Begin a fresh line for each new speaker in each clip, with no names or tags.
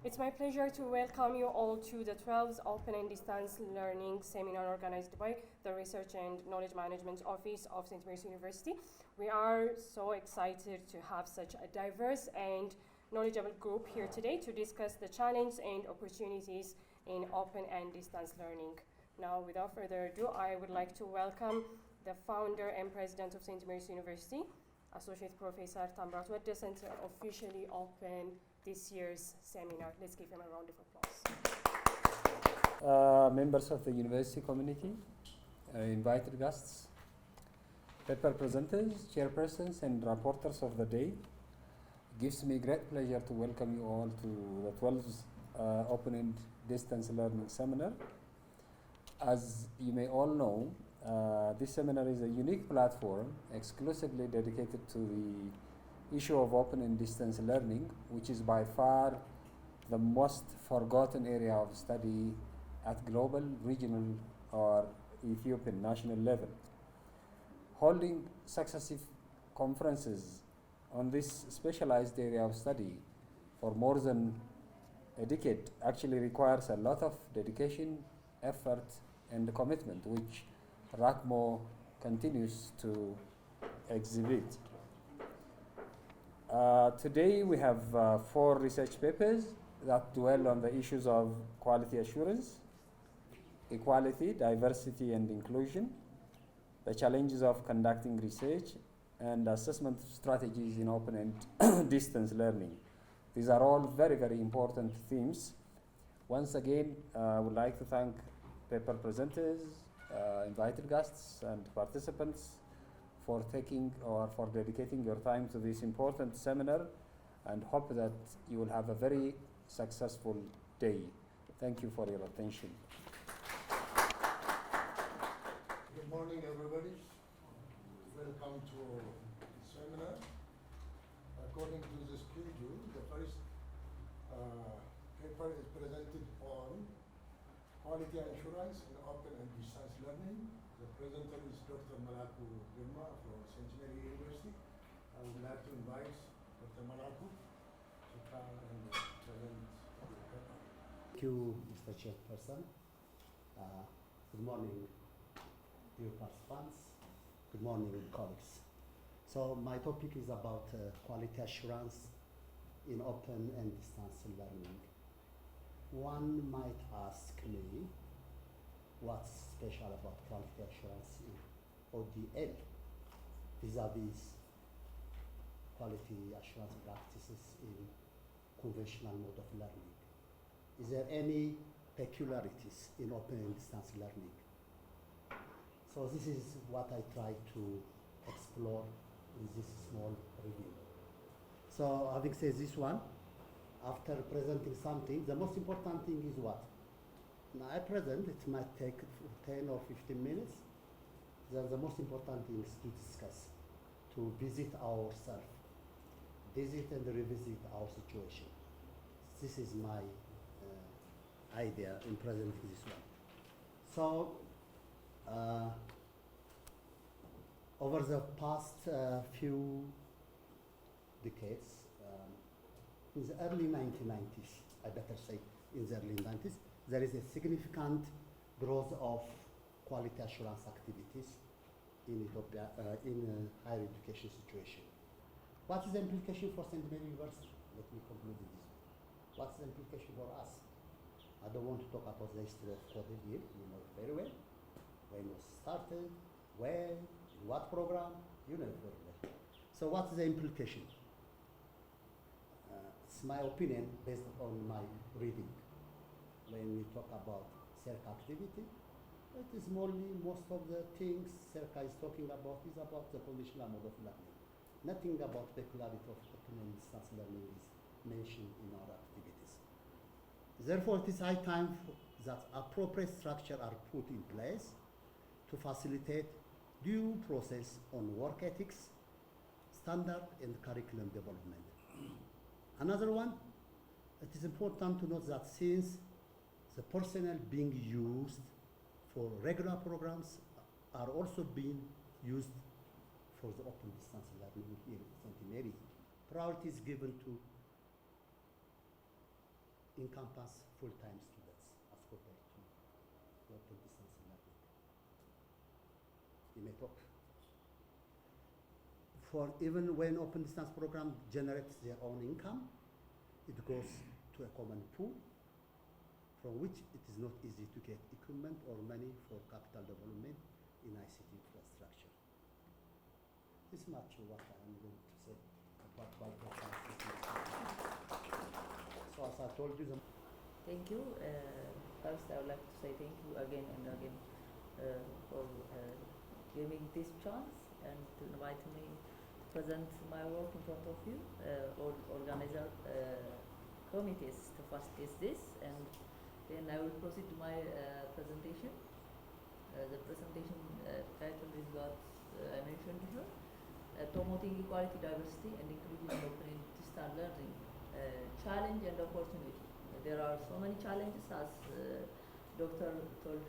It's my pleasure to welcome you all to the 12th Open and Distance Learning Seminar organized by the Research and Knowledge Management Office of St. Mary's University. We are so excited to have such a diverse and knowledgeable group here today to discuss the challenges and opportunities in open and distance learning. Now, without further ado, I would like to welcome the founder and president of St. Mary's University, Associate Professor Tamrat Weddes, to officially open this year's seminar. Let's give him a round of applause.
Members of the university community, invited guests, paper presenters, chairpersons, and rapporteurs of the day. It gives me great pleasure to welcome you all to the 12th Open and Distance Learning Seminar. As you may all know, this seminar is a unique platform exclusively dedicated to the issue of open and distance learning, which is by far the most forgotten area of study at global, regional, or Ethiopian national level. Holding successive conferences on this specialized area of study for more than a decade actually requires a lot of dedication, effort, and commitment, which RACMO continues to exhibit. Today we have 4 research papers that dwell on the issues of quality assurance, equality, diversity and inclusion, the challenges of conducting research, and assessment strategies in open and distance learning. These are all very, very important themes. Once again, I would like to thank paper presenters, invited guests and participants for taking or for dedicating your time to this important seminar, and hope that you will have a very successful day. Thank you for your attention.
Good morning, everybody. Welcome to the seminar. According to the schedule, the first paper is presented on quality assurance in open and distance learning. The presenter is Dr. Malaku Girma from St. Mary University. I would like to invite Dr. Malaku to come and present the paper.
Thank you, Mr. Chairperson. Good morning, dear participants. Good morning, colleagues. So my topic is about quality assurance in open and distance learning. One might ask me, what's special about quality assurance in ODL vis-a-vis quality assurance practices in conventional mode of learning? Is there any peculiarities in open and distance learning? So this is what I try to explore in this small review. So having said this one, after presenting something, the most important thing is what? Now I present, it might take 10 or 15 minutes. The most important thing is to discuss, to visit ourselves, visit and revisit our situation. This is my idea in presenting this one. So, over the past few decades, in the early 1990s, I better say in the early 90s, there is a significant growth of quality assurance activities in Ethiopia in higher education situation. What is the implication for St. Mary University? Let me conclude this. What's the implication for us? I don't want to talk about the history of coding here, you know it very well. When it was started, where, in what program, you know it very well. So what's the implication? It's my opinion based on my reading. When we talk about CERCA activity, it is most of the things CERCA is talking about is about the conventional mode of learning. Nothing about peculiarity of open and distance learning is mentioned in our activities. Therefore, it is high time that appropriate structure are put in place to facilitate due process on work ethics, standard and curriculum development. Another one, it is important to note that since the personnel being used for regular programs are also being used for the open distance learning here at St. Mary, priority is given to encompass full-time students as compared to open distance learning. You may talk. For even when open distance program generates their own income, it goes to a common pool from which it is not easy to get equipment or money for capital development in ICT infrastructure. This is much what I'm going to say about qualified systems. So as I told you,
Thank you. First, I would like to say thank you again and again for giving this chance and to invite me to present my work in front of you. Organizer committees to first is this, and then I will proceed to my presentation. The presentation title is what I mentioned here. Promoting equality, diversity, and inclusion in open distance learning. Challenge and opportunity. There are so many challenges as Doctor told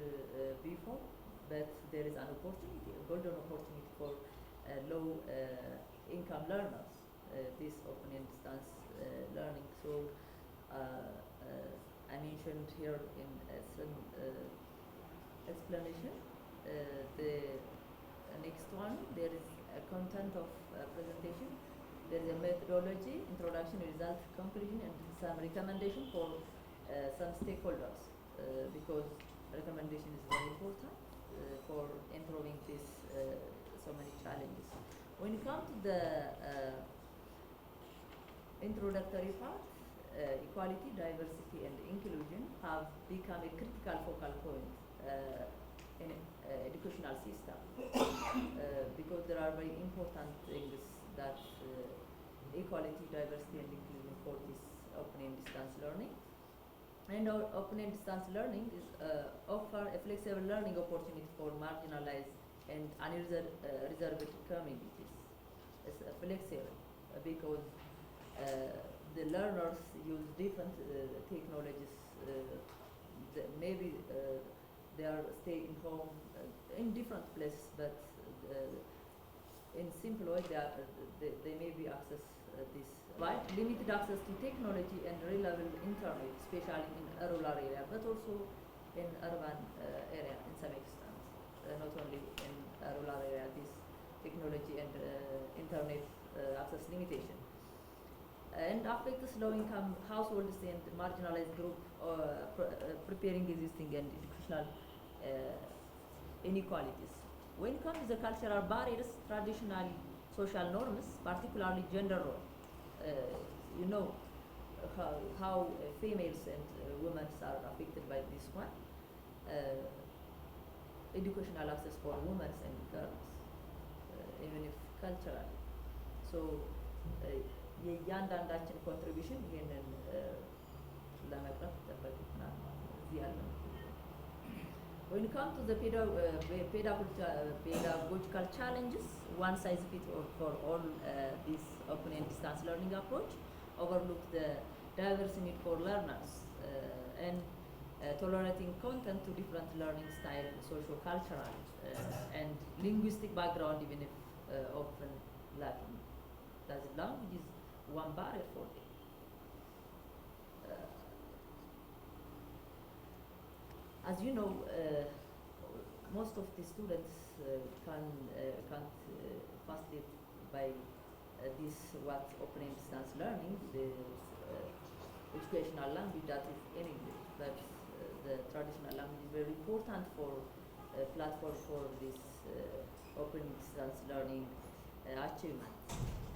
before, but there is an opportunity, a golden opportunity for low income learners, this open distance learning. So I mentioned here in some explanation. The next one, there is a content of presentation. There is a methodology, introduction, result, conclusion, and some recommendation for some stakeholders because recommendation is very important for improving this so many challenges. When you come to the introductory part, equality, diversity, and inclusion have become a critical focal point in educational system because there are very important things that equality, diversity, and inclusion for this open and distance learning. And our open and distance learning is offer a flexible learning opportunity for marginalized and unreserved communities. It's flexible because the learners use different technologies. Maybe they are staying home in different places, but in simple way they may be access this. Right? Limited access to technology and reliable internet, especially in rural area, but also in urban area in some extent. Not only in rural area, this technology and internet access limitation. And affects low-income households and marginalized group, preparing existing and educational inequalities. When it comes to the cultural barriers, traditional social norms, particularly gender role, you know how females and women are affected by this one. Educational access for women and girls, even if culturally. So የእያንዳንዳችን ኮንትሪቢሽን ይህንን ለመቅረፍ ይጠበቅብናል እዚህ ያለ When it comes to the pedagogical challenges, one size fits all for all this open and distance learning approach overlook the diverse need for learners and tolerating content to different learning style, socio-cultural and linguistic background, even if often lacking. That's language is one barrier for them. As you know, most of the students can't facilitate by this what open and distance learning, the educational language that is in English, but the traditional language is very important for platform for this open distance learning achievement.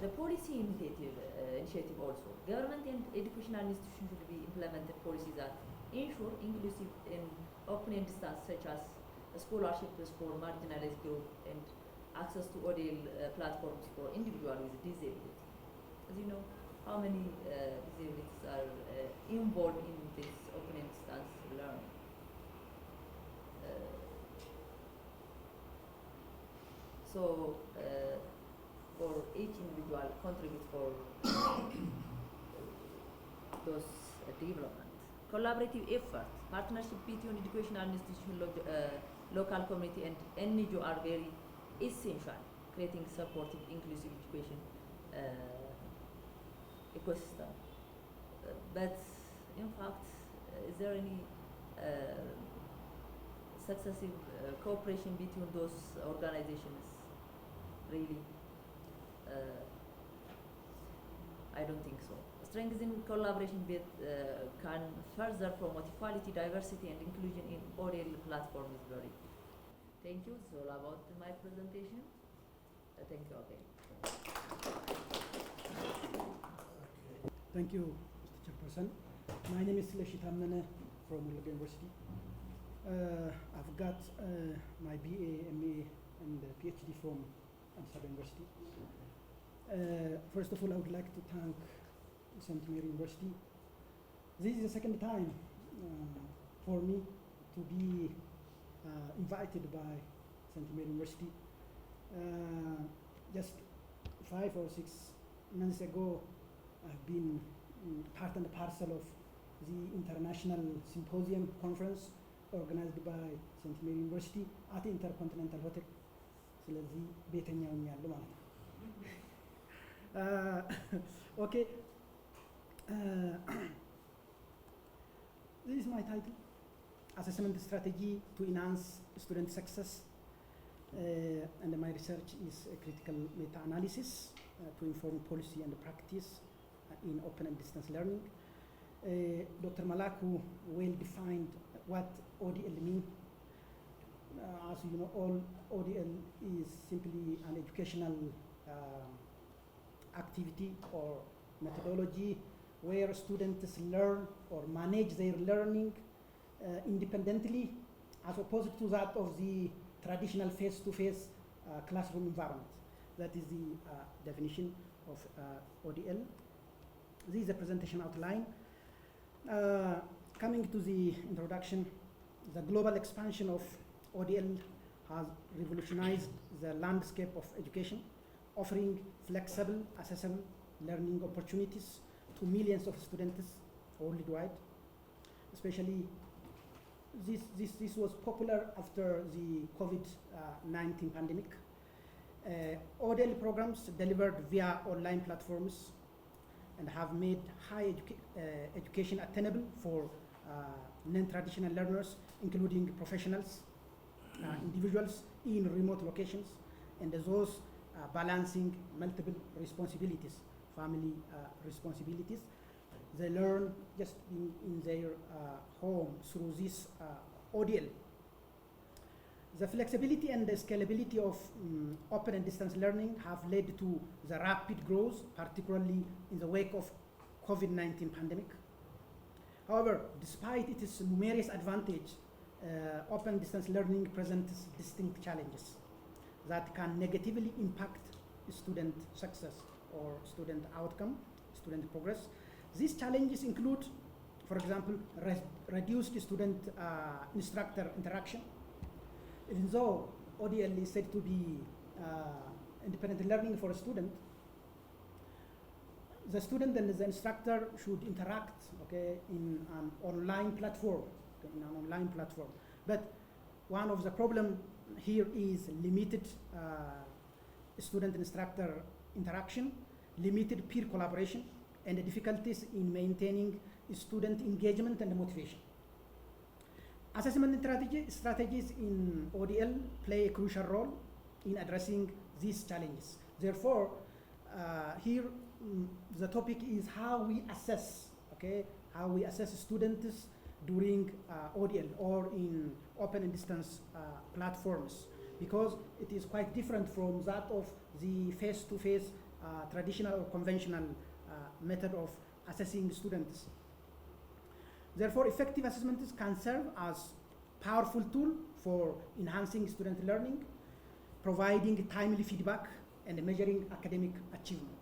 The policy initiative also. Government and educational institutions should be implemented policies that ensure inclusive and open and distance, such as scholarships for marginalized group and access to ODL platforms for individuals with disability. As you know, how many disabilities are involved in this open and distance learning? So for each individual contribute for those development. Collaborative effort, partnership between educational institution, local community and NGO are very essential, creating supportive, inclusive education ecosystem. But in fact, is there any successive cooperation between those organizations? Really, I don't think so. Strengthening collaboration can further promote equality, diversity, and inclusion in ODL platform is very. Thank you. It's all about my presentation. Thank you again.
Thank you, Mr. Chairperson. My name is Leshi Tamnane from Wulaga University. I've got my BA, MA, and PhD from Amsterdam University. First of all, I would like to thank St. Mary University. This is the second time for me to be invited by St. Mary University. Just 5 or 6 months ago, I've been part and parcel of the International Symposium Conference organized by St. Mary University at the Intercontinental Hotel. ስለዚህ ቤተኛው ያለው ማለት ነው። Okay. This is my title, Assessment Strategy to Enhance Student Success. And my research is a critical meta-analysis to inform policy and practice in open and distance learning. Dr. Malaku well defined what ODL means. As you know, all ODL is simply an educational activity or methodology where students learn or manage their learning independently, as opposed to that of the traditional face-to-face classroom environment. That is the definition of ODL. This is the presentation outline. Coming to the introduction, the global expansion of ODL has revolutionized the landscape of education, offering flexible, accessible learning opportunities to millions of students worldwide. Especially, this was popular after the COVID-19 pandemic. ODL programs delivered via online platforms and have made high education attainable for non-traditional learners, including professionals, individuals in remote locations, and those balancing multiple responsibilities, family responsibilities. They learn just in their home through this ODL. The flexibility and the scalability of open and distance learning have led to the rapid growth, particularly in the wake of COVID-19 pandemic. However, despite its numerous advantage, open distance learning presents distinct challenges that can negatively impact student success or student outcome, student progress. These challenges include, for example, reduced student-instructor interaction. Even though ODL is said to be independent learning for a student, the student and the instructor should interact, okay, in an online platform, But one of the problem here is limited student-instructor interaction, limited peer collaboration, and the difficulties in maintaining student engagement and motivation. Assessment strategies in ODL play a crucial role in addressing these challenges. Therefore, here the topic is how we assess, okay, how we assess students during ODL or in open and distance platforms, because it is quite different from that of the face-to-face traditional or conventional method of assessing students. Therefore, effective assessments can serve as powerful tool for enhancing student learning, providing timely feedback, and measuring academic achievement.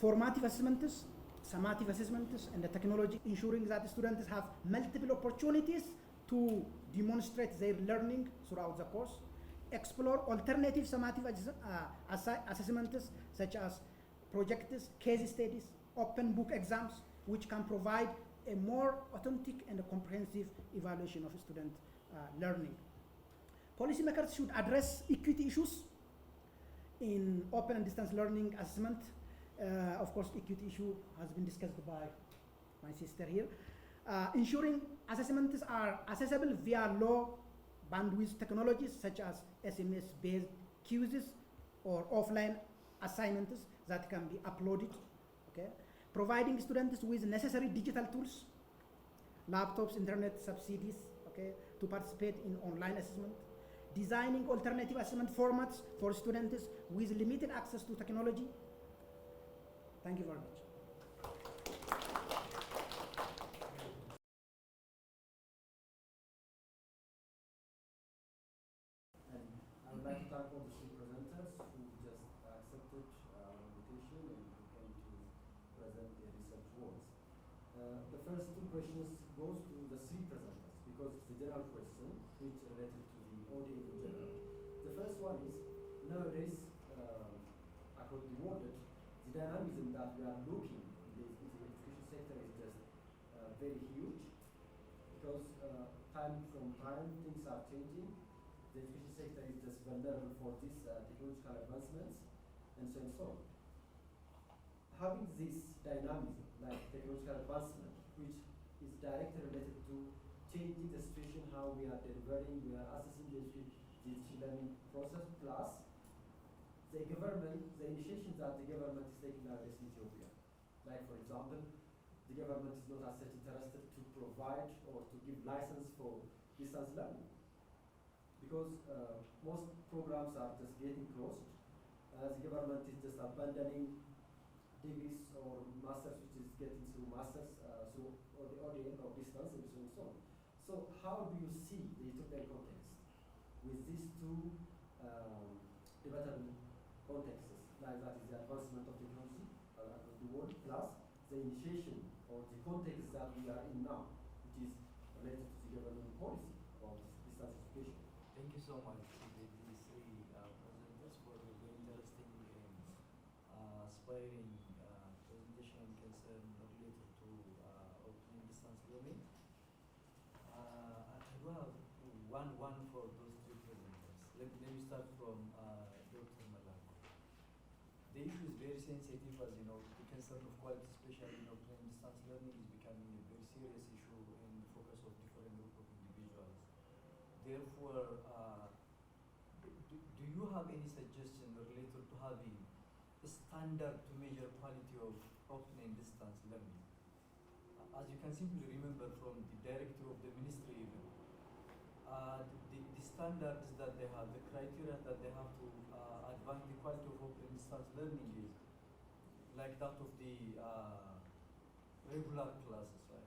Formative assessments, summative assessments, and the technology ensuring that students have multiple opportunities to demonstrate their learning throughout the course. Explore alternative summative assessments such as projects, case studies, open book exams, which can provide a more authentic and a comprehensive evaluation of student learning. Policymakers should address equity issues in open and distance learning assessment. Of course, equity issue has been discussed by my sister here. Ensuring assessments are accessible via low bandwidth technologies such as SMS-based quizzes or offline assignments that can be uploaded. Okay? Providing students with necessary digital tools, laptops, internet subsidies, okay, to participate in online assessment. Designing alternative assessment formats for students with limited access to technology. Thank you very much.
And I would like to thank all the three presenters who just accepted our invitation and who came to present their research works. The first two questions goes to the three presenters because it's a general question which related to the ODL in general. The first one is nowadays across the world the dynamism that we are looking in the education sector is just very huge because time from time things are changing. The education sector is just vulnerable for these technological advancements and so and so on. Having this dynamism, like technological advancement, which is directly related to changing the situation, how we are delivering, we are assessing the education learning process, plus the government, the initiations that the government is taking nowadays in Ethiopia. Like for example, the government is not as such interested to provide or to give license for distance learning because most programs are just getting closed. The government is just abandoning degrees or masters, which is getting through masters, or the ODL or distance and so on and so on. So how do you see the Ethiopian context with these two debatable contexts, like that is the advancement of technology across the world, plus the initiation or the context that we are in now, which is related to the government policy about distance education?
Thank you so much to these three presenters for the very interesting and inspiring presentation and concern related to opening distance learning. I do have one for those three presenters. Let me start from Dr. Malako. The issue is very sensitive, as you know. The concern of quality, especially in opening distance learning, is becoming a very serious issue in the focus of different group of individuals. Therefore, do you have any suggestion related to having a standard to measure quality of opening distance learning? As you can simply remember from the director of the ministry even, the standards that they have, the criteria that they have to advance the quality of open distance learning is like that of the regular classes, right?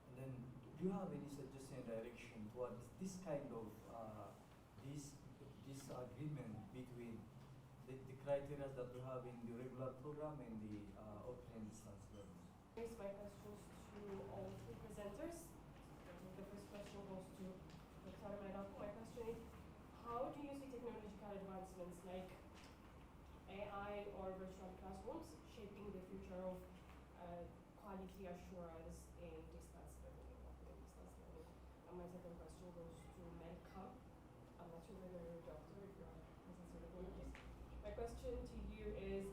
And then, do you have any suggestion and direction towards this kind of this agreement between the criteria that we have in the regular program and the open distance learning?
Here's my questions to all three presenters. The first question goes to Dr. Malako. My question is, how do you see technological advancements like AI or virtual classrooms shaping the future of quality assurance in distance learning? And my second question goes to Melka. I'm not sure whether you're a doctor, if you're a psychologist. My question to you is,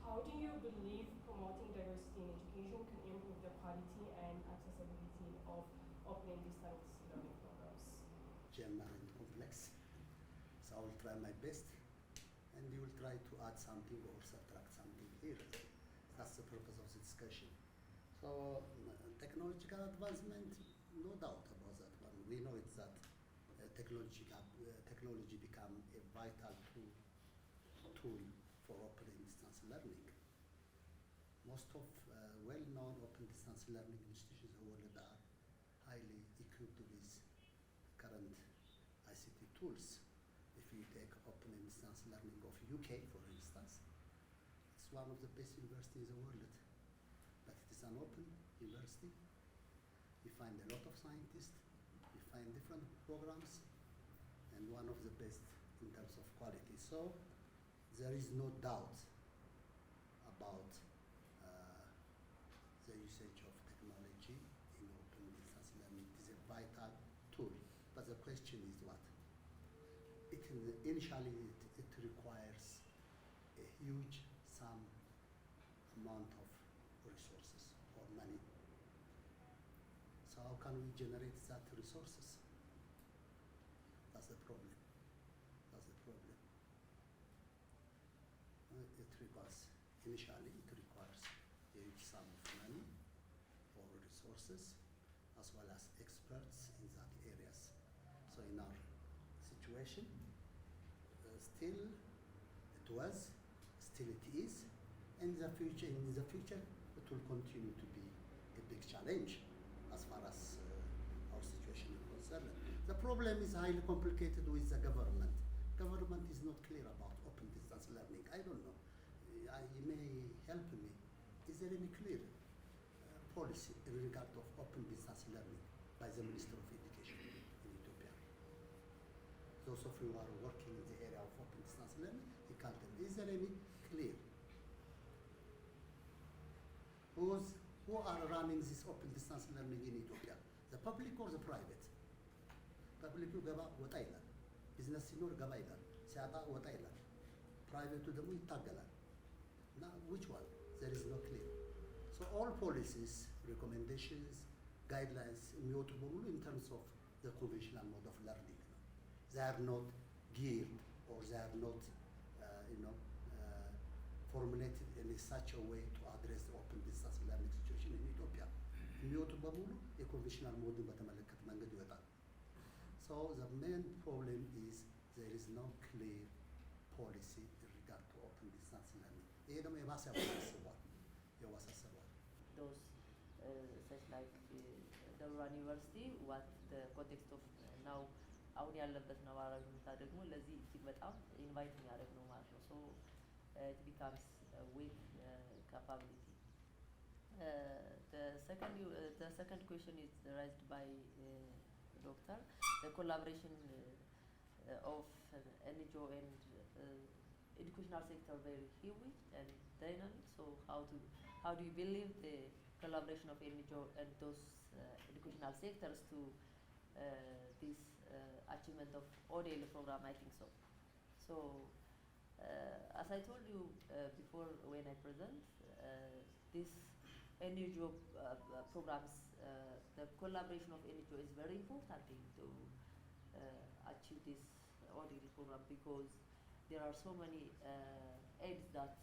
how do you believe promoting diversity in education can improve the quality and accessibility of opening distance learning programs?
General and complex. So I will try my best, and you will try to add something or subtract something here. That's the purpose of the discussion. So technological advancement, no doubt about that one. We know it's that technology become a vital tool for open distance learning. Most of well-known open distance learning institutions in the world are highly equipped with current ICT tools. If you take open distance learning of UK, for instance, it's one of the best universities in the world, but it is an open university. You find a lot of scientists, you find different programs, and one of the best in terms of quality. So there is no doubt about the usage of technology in open distance learning. It is a vital tool, but the question is what? Initially, it requires a huge sum amount of resources or money. can we generate that resources? That's the problem. That's the problem. It requires, initially, it requires a huge sum of money or resources, as well as experts in that areas. So in our situation, still it was, still it is. In the future, it will continue to be a big challenge as far as our situation is concerned. The problem is highly complicated with the government. Government is not clear about open distance learning. I don't know. You may help me. Is there any clear policy in regard of open distance learning by the Minister of Education in Ethiopia? Those of you who are working in the area of open distance learning, you can tell me, is there any clear? Who are running this open distance learning in Ethiopia? The public or the private? Public ገባ ወጣ ይላል። ቢዝነስ ሲኖር ገባ ይላል። ሲያጣ ወጣ ይላል። ፕራይቬቱ ደግሞ ይታገላል። Now, which one? There is no clear. So all policies, recommendations, guidelines የሚወጡ በሙሉ in terms of the conventional mode of learning. They are not geared or they are not, formulated in such a way to address the open distance learning situation in Ethiopia. የሚወጡ በሙሉ የኮንቬንሽናል ሞድን በተመለከተ መንገድ ይወጣል። So the main problem is there is no clear policy in regard to open distance learning. ይሄ ደግሞ የባሰ ያሳስባል።
Those such like the rural university, what the context of now አሁን ያለበት ነባራዊ ሁኔታ ደግሞ ለዚህ እጅግ በጣም ኢንቫይት የሚያደርግ ነው ማለት ነው። So it becomes a weak capability. The second question is raised by Doctor. The collaboration of NGO and educational sector very huge and dynamic. So how do you believe the collaboration of NGO and those educational sectors to this achievement of ODL program? I think so. So as I told you before when I present, this NGO programs, the collaboration of NGO is very important thing to achieve this ODL program, because there are so many aids that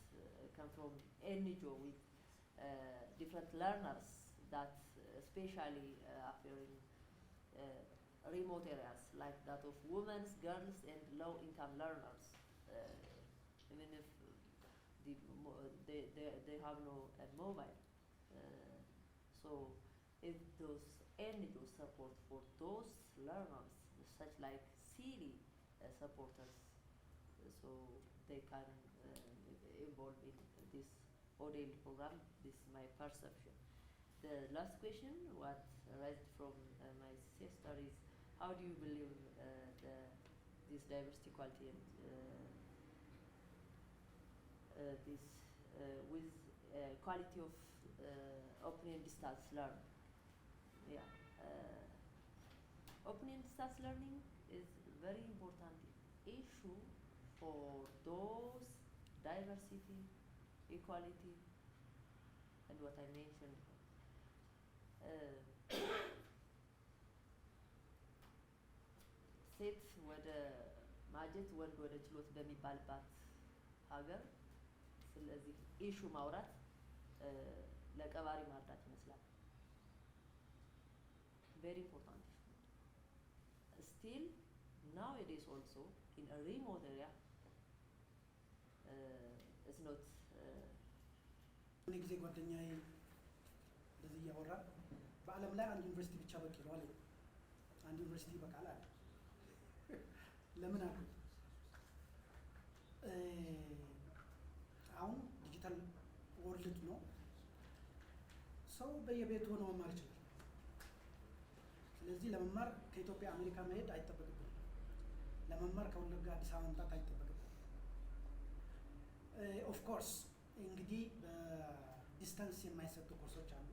come from NGO with different learners that especially appear in remote areas like that of women, girls and low-income learners. Even if they have no mobile. So if those NGO support for those learners, such like city supporters, so they can involve in this ODL program. This is my perception. The last question, what raised from my sister, is how do you believe this diversity, equality, and this with quality of open and distance learning? Yeah, open and distance learning is very important issue for those diversity, equality, and what I mentioned. ሴት ወደ ማጀት ወንድ ወደ ችሎት በሚባልባት ሀገር ስለዚህ ኢሹ ማውራት ለቀባሪ ማርዳት ይመስላል። Very important issue. Still nowadays also in a remote area it's not
እኔ ጊዜ ጓደኛዬ እንደዚህ እያወራ በዓለም ላይ አንድ ዩኒቨርሲቲ ብቻ በቂ ነው አለ። አንድ ዩኒቨርሲቲ በቃል አለ። ለምን አሉ? አሁን ዲጂታል ወርልድ ነው። ሰው በየቤቱ ሆኖ መማር ይችላል። ስለዚህ ለመማር ከኢትዮጵያ አሜሪካ መሄድ አይጠበቅብንም። ለመማር ከወለጋ አዲስ አበባ መምጣት አይጠበቅብንም። ኦፍ ኮርስ እንግዲህ በዲስታንስ የማይሰጡ ኮርሶች አሉ።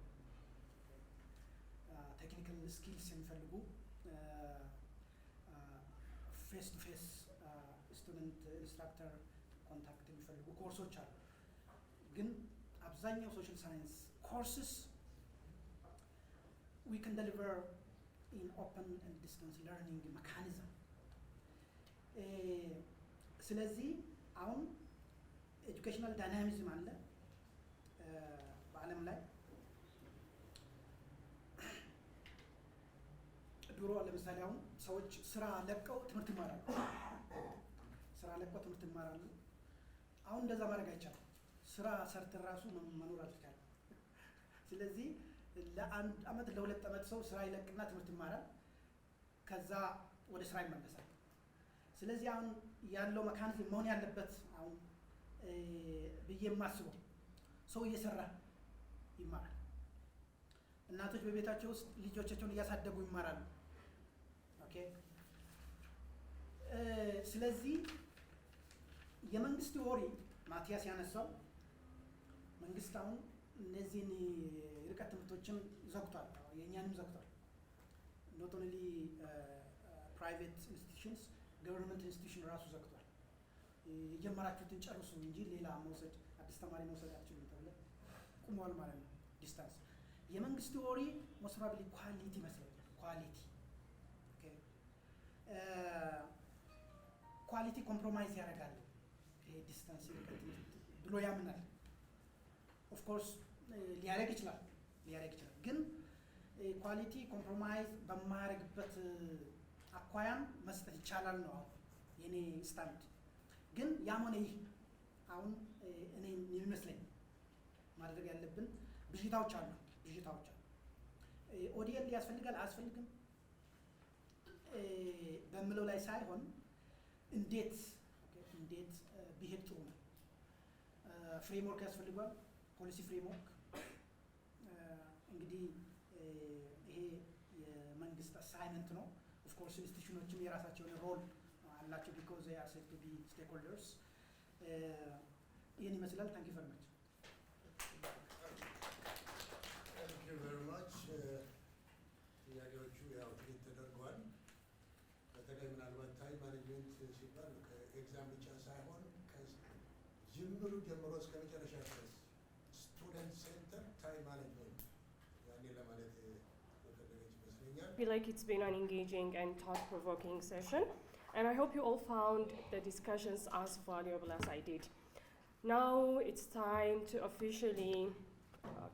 ቴክኒካል ስኪልስ የሚፈልጉ ፌስ ቱ ፌስ ስቱደንት ኢንስትራክተር ኮንታክት የሚፈልጉ ኮርሶች አሉ። ግን አብዛኛው ሶሻል ሳይንስ ኮርስስ we can deliver in open and distance learning mechanism. ስለዚህ አሁን ኤጁኬሽናል ዳይናሚዝም አለ በዓለም ላይ ድሮ ለምሳሌ አሁን ሰዎች ስራ ለቀው ትምህርት ይማራሉ። አሁን እንደዛ ማድረግ አይቻልም። ስራ ሰርተን ራሱ መኖር አልቻለም። ስለዚህ ለአንድ አመት ለሁለት አመት ሰው ስራ ይለቅና ትምህርት ይማራል፣ ከዛ ወደ ስራ ይመለሳል። ስለዚህ አሁን ያለው መካኒዝም መሆን ያለበት አሁን ብዬ የማስበው ሰው እየሰራ ይማራል። እናቶች በቤታቸው ውስጥ ልጆቻቸውን እያሳደጉ ይማራሉ። ኦኬ። ስለዚህ የመንግስት ወሪ ማቲያስ ያነሳው መንግስት አሁን እነዚህን ርቀት ትምህርቶችን ዘግቷል፣ የእኛንም ዘግቷል። ኖት ኦንሊ ፕራይቬት ኢንስቲትዩሽንስ ገቨርንመንት ኢንስቲትዩሽን ራሱ ዘግቷል። የጀመራችሁትን ጨርሱ እንጂ ሌላ መውሰድ አዲስ ተማሪ መውሰድ አትችሉም ተብለ ቁሟል ማለት ነው። ዲስታንስ የመንግስት ወሪ ሞስት ፕሮባብሊ ኳሊቲ ይመስለኛል። ኳሊቲ ኮምፕሮማይዝ ያደርጋል ይሄ ዲስታንስ ብሎ ያምናል። ኦፍ ኮርስ ሊያደርግ ይችላል፣ ግን ኳሊቲ ኮምፕሮማይዝ በማያደርግበት አኳያን መስጠት ይቻላል ነው የኔ ስታንድ። ግን ያም ሆነ ይህ አሁን እኔ የሚመስለኝ ማድረግ ያለብን ብዥታዎች አሉ። ኦዲኤል ያስፈልጋል አያስፈልግም በምለው ላይ ሳይሆን እንዴት ቢሄድ ጥሩ ነው። ፍሬምወርክ ያስፈልጓል፣ ፖሊሲ ፍሬምወርክ። እንግዲህ ይሄ የመንግስት አሳይመንት ነው። ኦፍኮርስ ኢንስቲትዩሽኖችም የራሳቸውን ሮል አላቸው ቢኮዝ ዜይ አር ሴድ ቱ ቢ ስቴክሆልደርስ። ይህን ይመስላል። ታንክ ዩ ቨሪ ማች።
ታንክ ዩ ቨሪ ማች። ጥያቄዎቹ ያው ትሪት ተደርገዋል። በተለይ ምናልባት ታይም ማኔጅመንት ሲባል ከኤግዛም ብቻ ሳይሆን ጅምሩ ጀምሮ እስከ መጨረሻ ድረስ ስቱደንት ሴንተር ታይም ማኔጅመንት ያኔ ለማለት የተፈለገች ይመስለኛል።
I feel like it's been an engaging and thought-provoking session, and I hope you all found the discussions as valuable as I did. Now it's time to officially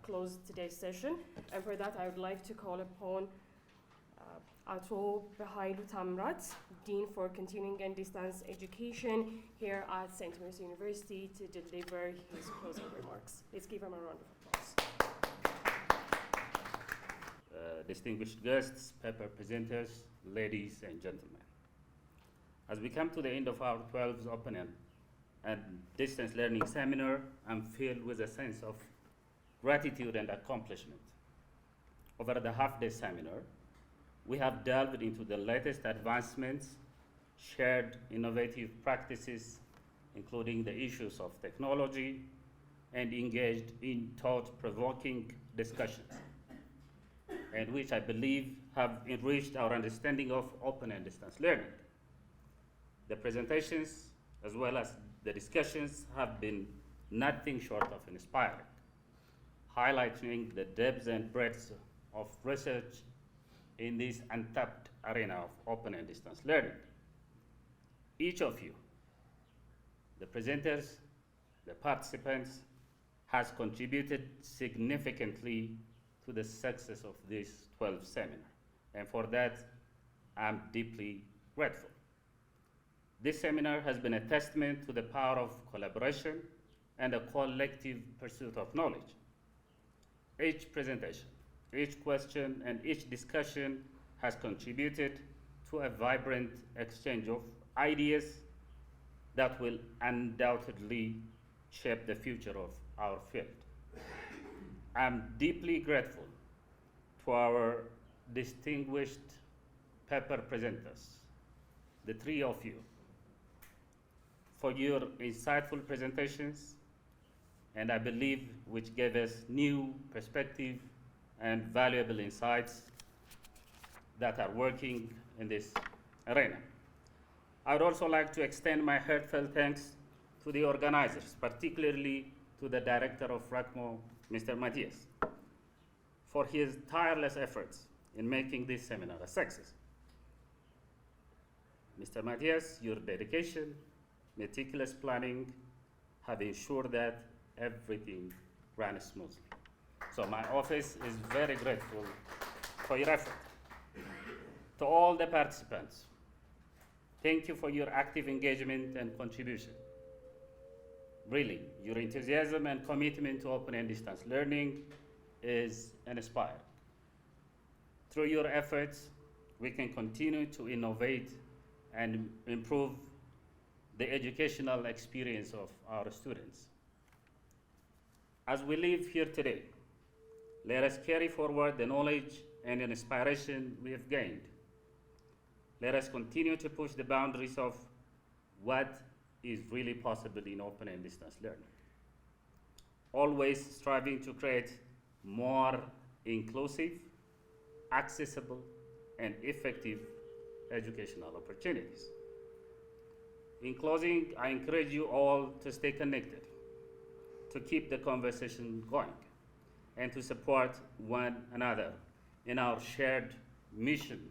close today's session, and for that I would like to call upon Ato Bahailu Tamrat, Dean for Continuing and Distance Education here at St. Mary's University, to deliver his closing remarks. Let's give him a round of applause.
Distinguished guests, paper presenters, ladies and gentlemen. As we come to the end of our 12th Open and Distance Learning Seminar, I'm filled with a sense of gratitude and accomplishment. Over the half-day seminar, we have delved into the latest advancements, shared innovative practices, including the issues of technology, and engaged in thought-provoking discussions, and which I believe have enriched our understanding of open and distance learning. The presentations, as well as the discussions, have been nothing short of inspiring, highlighting the depth and breadth of research in this untapped arena of open and distance learning. Each of you, the presenters, the participants, has contributed significantly to the success of this 12th seminar, and for that, I'm deeply grateful. This seminar has been a testament to the power of collaboration and a collective pursuit of knowledge. Each presentation, each question, and each discussion has contributed to a vibrant exchange of ideas that will undoubtedly shape the future of our field. I'm deeply grateful to our distinguished paper presenters, the three of you, for your insightful presentations, and I believe which gave us new perspective and valuable insights that are working in this arena. I would also like to extend my heartfelt thanks to the organizers, particularly to the director of RACMO, Mr. Matthias, for his tireless efforts in making this seminar a success. Mr. Matthias, your dedication, meticulous planning have ensured that everything ran smoothly. So my office is very grateful for your effort. To all the participants, thank you for your active engagement and contribution. Really, your enthusiasm and commitment to open and distance learning is inspiring. Through your efforts, we can continue to innovate and improve the educational experience of our students. As we leave here today, let us carry forward the knowledge and inspiration we have gained. Let us continue to push the boundaries of what is really possible in open and distance learning. Always striving to create more inclusive, accessible, and effective educational opportunities. In closing, I encourage you all to stay connected, to keep the conversation going, and to support one another in our shared mission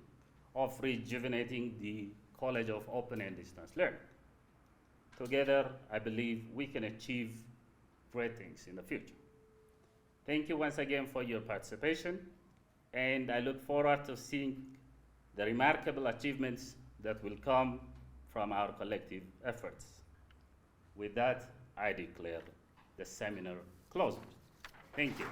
of rejuvenating the College of Open and Distance Learning. Together, I believe we can achieve great things in the future. Thank you once again for your participation, and I look forward to seeing the remarkable achievements that will come from our collective efforts. With that, I declare the seminar closed. Thank you.